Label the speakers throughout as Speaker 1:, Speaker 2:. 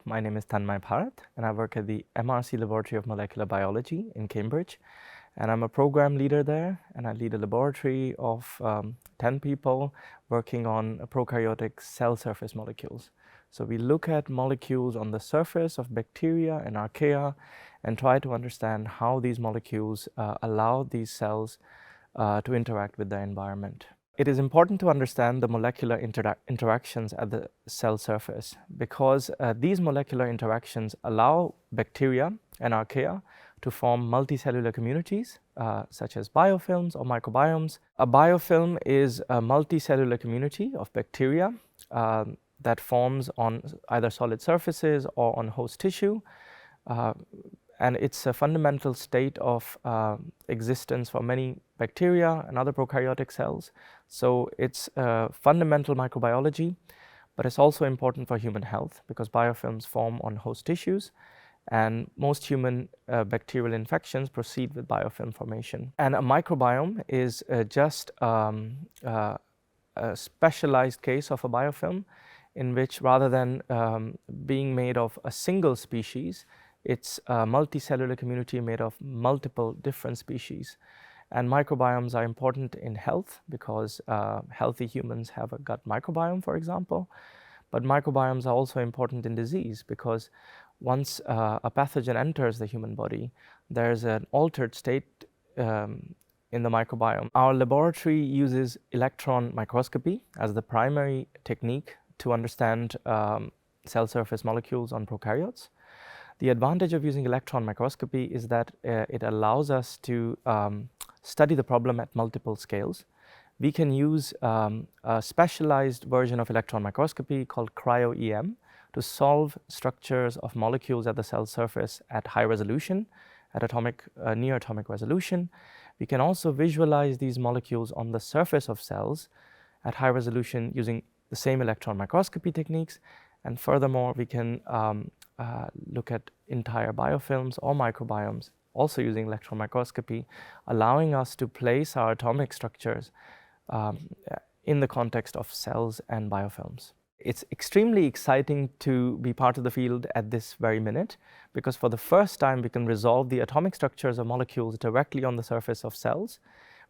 Speaker 1: My name is Tanmay Bharat, and I work at the MRC Laboratory of Molecular Biology in Cambridge. And I'm a program leader there, and I lead a laboratory of 10 people working on prokaryotic cell surface molecules. So we look at molecules on the surface of bacteria and archaea and try to understand how these molecules allow these cells to interact with the environment. It is important to understand the molecular interactions at the cell surface because these molecular interactions allow bacteria and archaea to form multicellular communities such as biofilms or microbiomes. A biofilm is a multicellular community of bacteria that forms on either solid surfaces or on host tissue. And it's a fundamental state of existence for many bacteria and other prokaryotic cells. So it's fundamental microbiology, but it's also important for human health because biofilms form on host tissues, and most human bacterial infections proceed with biofilm formation. And a microbiome is just a specialized case of a biofilm in which, rather than being made of a single species, it's a multicellular community made of multiple different species. And microbiomes are important in health because healthy humans have a gut microbiome, for example. But microbiomes are also important in disease because once a pathogen enters the human body, there's an altered state in the microbiome. Our laboratory uses electron microscopy as the primary technique to understand cell surface molecules on prokaryotes. The advantage of using electron microscopy is that it allows us to study the problem at multiple scales. We can use a specialized version of electron microscopy called cryo-EM to solve structures of molecules at the cell surface at high resolution, at near atomic resolution. We can also visualize these molecules on the surface of cells at high resolution using the same electron microscopy techniques. And furthermore, we can look at entire biofilms or microbiomes also using electron microscopy, allowing us to place our atomic structures in the context of cells and biofilms. It's extremely exciting to be part of the field at this very minute because for the first time we can resolve the atomic structures of molecules directly on the surface of cells,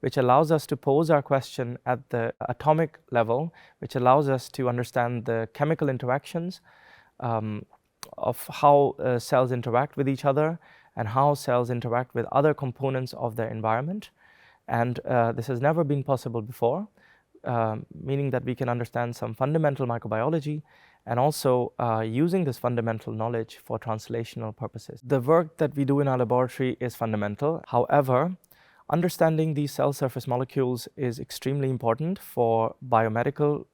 Speaker 1: which allows us to pose our question at the atomic level, which allows us to understand the chemical interactions of how cells interact with each other and how cells interact with other components of their environment. And this has never been possible before, meaning that we can understand some fundamental microbiology and also using this fundamental knowledge for translational purposes. The work that we do in our laboratory is fundamental. However, understanding these cell surface molecules is extremely important for biomedical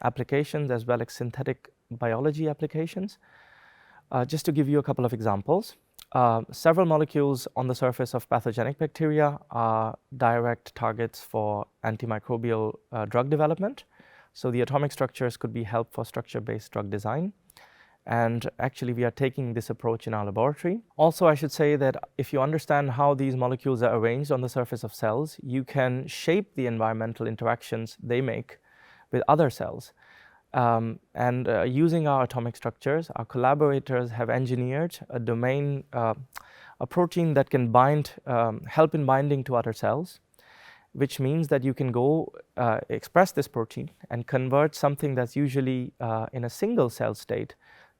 Speaker 1: applications as well as synthetic biology applications. Just to give you a couple of examples, several molecules on the surface of pathogenic bacteria are direct targets for antimicrobial drug development. So the atomic structures could be help for structure-based drug design. And actually, we are taking this approach in our laboratory. Also, I should say that if you understand how these molecules are arranged on the surface of cells, you can shape the environmental interactions they make with other cells. Using our atomic structures, our collaborators have engineered a domain, a protein that can help in binding to other cells, which means that you can go express this protein and convert something that's usually in a single cell state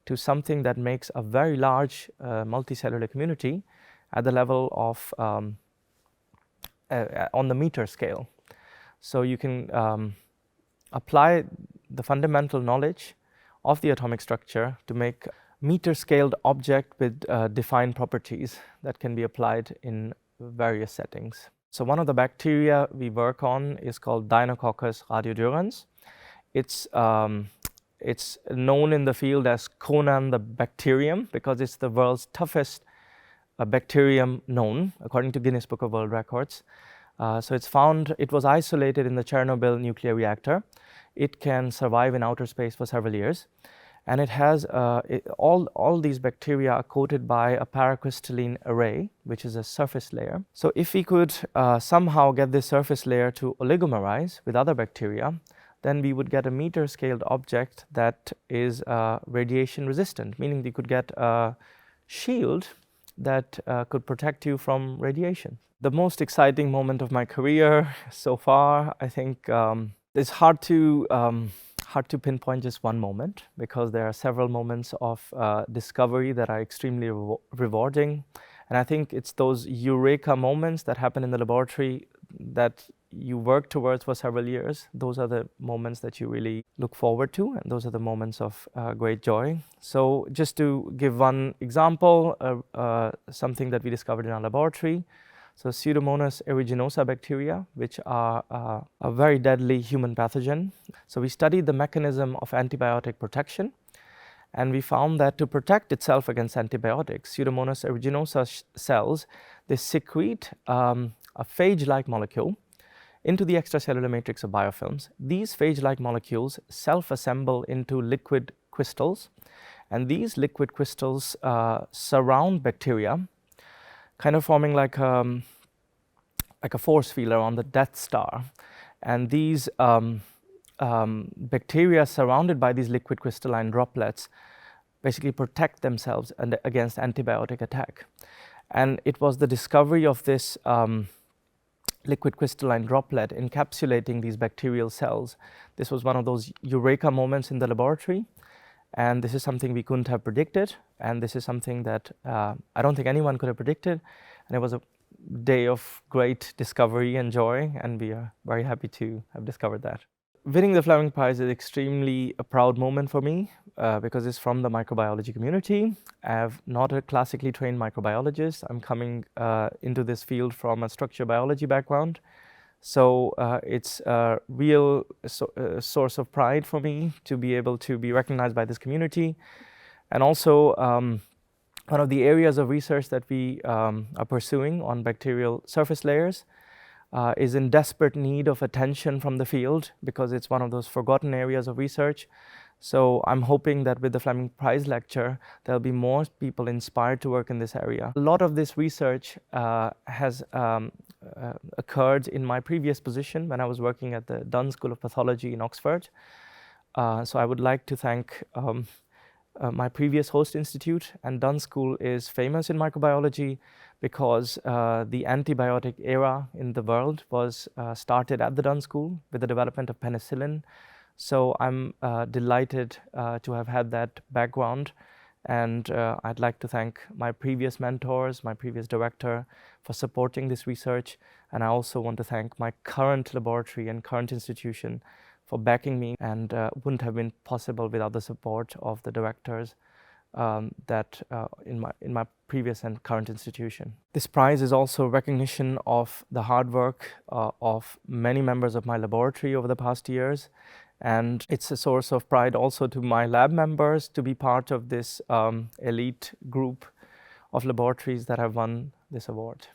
Speaker 1: to something that makes a very large multicellular community at the level of on the meter scale. So you can apply the fundamental knowledge of the atomic structure to make meter-scaled object with defined properties that can be applied in various settings. So one of the bacteria we work on is called Deinococcus radiodurans. It's known in the field as Conan the bacterium because it's the world's toughest bacterium known, according to Guinness Book of World Records. So it was isolated in the Chernobyl nuclear reactor. It can survive in outer space for several years. And it has, all these bacteria are coated by a paracrystalline array, which is a surface layer. So if we could somehow get this surface layer to oligomerize with other bacteria, then we would get a meter-scaled object that is radiation resistant, meaning you could get a shield that could protect you from radiation. The most exciting moment of my career so far, I think, it's hard to pinpoint just one moment, because there are several moments of discovery that are extremely rewarding. And I think it's those eureka moments that happen in the laboratory that you work towards for several years. Those are the moments that you really look forward to, and those are the moments of great joy. So just to give one example, something that we discovered in our laboratory. So Pseudomonas aeruginosa bacteria, which are a very deadly human pathogen. So we studied the mechanism of antibiotic protection, and we found that to protect itself against antibiotics, Pseudomonas aeruginosa cells, they secrete a phage-like molecule into the extracellular matrix of biofilms. These phage-like molecules self-assemble into liquid crystals, and these liquid crystals surround bacteria, kind of forming like a force field around the Death Star. And these bacteria surrounded by these liquid crystalline droplets basically protect themselves against antibiotic attack. And it was the discovery of this liquid crystalline droplet encapsulating these bacterial cells. This was one of those eureka moments in the laboratory. And this is something we couldn't have predicted. And this is something that I don't think anyone could have predicted. And it was a day of great discovery and joy. And we are very happy to have discovered that. Winning the Fleming Prize is extremely a proud moment for me because it's from the microbiology community. I'm not a classically trained microbiologist. I'm coming into this field from a structural biology background. So it's a real source of pride for me to be able to be recognized by this community. And also one of the areas of research that we are pursuing on bacterial surface layers is in desperate need of attention from the field, because it's one of those forgotten areas of research. So I'm hoping that with the Fleming Prize lecture, there'll be more people inspired to work in this area. A lot of this research has occurred in my previous position when I was working at the Dunn School of Pathology in Oxford. So I would like to thank my previous host institute, and Dunn School is famous in microbiology because the antibiotic era in the world was started at the Dunn School with the development of penicillin. So I'm delighted to have had that background, and I'd like to thank my previous mentors, my previous director, for supporting this research. And I also want to thank my current laboratory and current institution for backing me, and wouldn't have been possible without the support of the directors that in my previous and current institution. This prize is also recognition of the hard work of many members of my laboratory over the past years, and it's a source of pride also to my lab members to be part of this elite group of laboratories that have won this award.